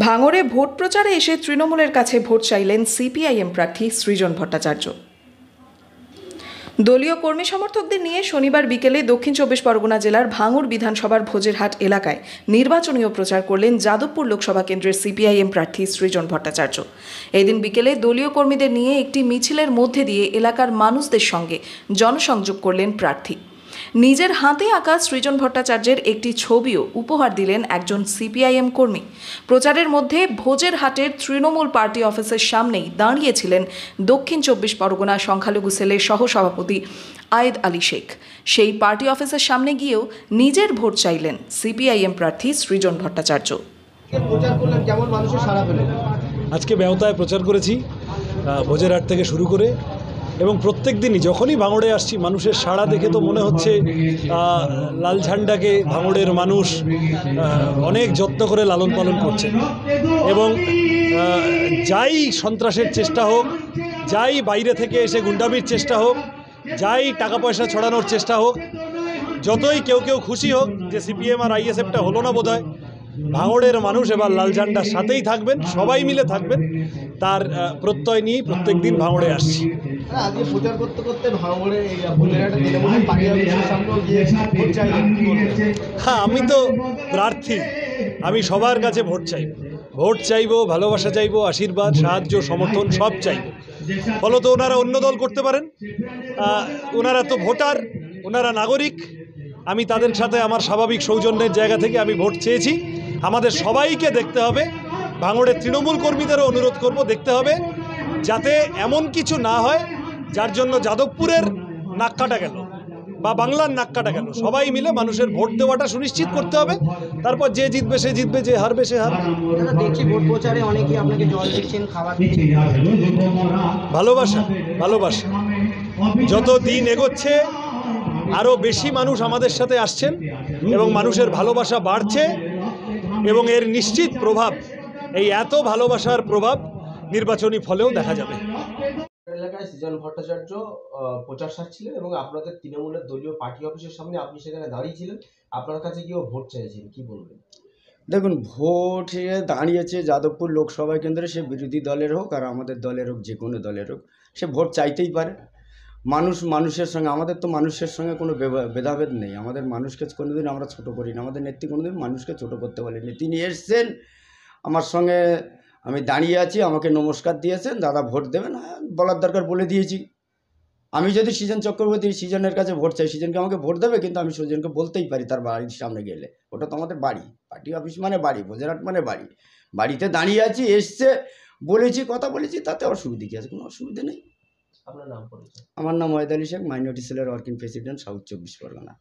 ভাঙড়ে ভোট প্রচারে এসে তৃণমূলের কাছে ভোট চাইলেন সিপিআইএম প্রার্থী সৃজন ভট্টাচার্য। দলীয় কর্মী সমর্থকদের নিয়ে শনিবার বিকেলে দক্ষিণ চব্বিশ পরগনা জেলার ভাঙড় বিধানসভার ভোজেরহাট এলাকায় নির্বাচনীয় প্রচার করলেন যাদবপুর লোকসভা কেন্দ্রের সিপিআইএম প্রার্থী সৃজন ভট্টাচার্য। এদিন বিকেলে দলীয় কর্মীদের নিয়ে একটি মিছিলের মধ্যে দিয়ে এলাকার মানুষদের সঙ্গে জনসংযোগ করলেন প্রার্থী। নিজের হাতে আঁকা সৃজন ভট্টাচার্যের একটি ছবিও উপহার দিলেন একজন সিপিআইএম কর্মী। প্রচারের মধ্যে ভোজেরহাটের তৃণমূল পার্টি অফিসের সামনেই দাঁড়িয়েছিলেন দক্ষিণ চব্বিশ পরগনা সংখ্যালঘু সেলের সহসভাপতি আয়েদ আলী শেখ। সেই পার্টি অফিসের সামনে গিয়েও নিজের ভোট চাইলেন সিপিআইএম প্রার্থী সৃজন ভট্টাচার্য। আজকে বেওতায় প্রচার করেছি, ভোজেরহাট থেকে শুরু করে, এবং প্রত্যেক দিনই যখনই ভাঙড়ে আসছি মানুষের সাড়া দেখে তো মনে হচ্ছে লাল ঝান্ডাকে ভাঙড়ের মানুষ অনেক যত্ন করে লালন পালন করছে। এবং যাই সন্ত্রাসের চেষ্টা হোক, যাই বাইরে থেকে এসে গুন্ডামির চেষ্টা হোক, যাই টাকা পয়সা ছড়ানোর চেষ্টা হোক, যতই কেউ খুশি হোক যে সিপিএম আর আইএসএফটা হলো না বোধহয়, ভাঙড়ের মানুষ এবার লাল ঝান্ডার সাথেই থাকবেন, সবাই মিলে থাকবেন, তার প্রত্যয় নিয়েই প্রত্যেক দিন ভাঙড়ে আসছি। হ্যাঁ, আমি তো প্রার্থী, আমি সবার কাছে ভোট চাইবো, ভালোবাসা চাইবো, আশীর্বাদ, সাহায্য, সমর্থন সব চাইবো। ফলত ওনারা অন্য দল করতে পারেন, ওনারা তো ভোটার, ওনারা নাগরিক। আমি তাদের সাথে আমার স্বাভাবিক সৌজন্যের জায়গা থেকে আমি ভোট চেয়েছি। আমাদের সবাইকে দেখতে হবে, ভাঙড়ের তৃণমূল কর্মীদেরও অনুরোধ করব, দেখতে হবে যাতে এমন কিছু না হয় যার জন্য যাদবপুরের নাক কাটা গেল বা বাংলার নাক কাটা গেল। সবাই মিলে মানুষের ভোট দেওয়াটা সুনিশ্চিত করতে হবে। তারপর যে জিতবে সে জিতবে, যে হারবে সে হারবে। ভালোবাসা যত দিন এগোচ্ছে আরও বেশি মানুষ আমাদের সাথে আসছেন এবং মানুষের ভালোবাসা বাড়ছে, এবং এর নিশ্চিত প্রভাব, এই এত ভালোবাসার প্রভাব নির্বাচনী ফলেও দেখা যাবে। এলাকায় সৃজন ভট্টাচার্য প্রচার সারছিলেন এবং আপনাদের তৃণমূলের দলীয় পার্টি অফিসের সামনে আপনি সেখানে দাঁড়িয়েছিলেন, আপনার কাছে গিয়েও ভোট চাইছেন, কি বলবেন? দেখুন, ভোট দাঁড়িয়েছে যাদবপুর লোকসভা কেন্দ্রে, সে বিরোধী দলের হোক আর আমাদের দলের হোক, যে কোনো দলের হোক, সে ভোট চাইতেই পারে। মানুষের সঙ্গে, আমাদের তো মানুষের সঙ্গে কোনো ভেদাভেদ নেই। আমাদের মানুষকে কোনোদিন আমরা ছোট করি না, আমাদের নেত্রী কোনোদিন মানুষকে ছোট করতে বলেনি। তিনি এসছেন আমার সঙ্গে, আমি দাঁড়িয়ে আছি, আমাকে নমস্কার দিয়েছেন, দাদা ভোট দেবেন, বলার দরকার বলে দিয়েছি। আমি যদি সৃজন চক্রবর্তী সৃজনের কাছে ভোট চাই, সৃজনকে আমাকে ভোট দেবে, কিন্তু আমি সৃজনকে বলতেই পারি তার বাড়ির সামনে গেলে, ওটা তো আমাদের বাড়ি, পার্টি অফিস মানে বাড়ি, ভোজেরহাট মানে বাড়ি। বাড়িতে দাঁড়িয়ে আছি, এসছে, বলেছি, কথা বলেছি, তাতে অসুবিধে কী আছে? কোনো অসুবিধে নেই। আপনার নাম পরিচয়? আমার নাম আয়েদ আলী শেখ, মাইনরিটি সেলের ওয়ার্কিং প্রেসিডেন্ট, সাউথ চব্বিশ পরগনা।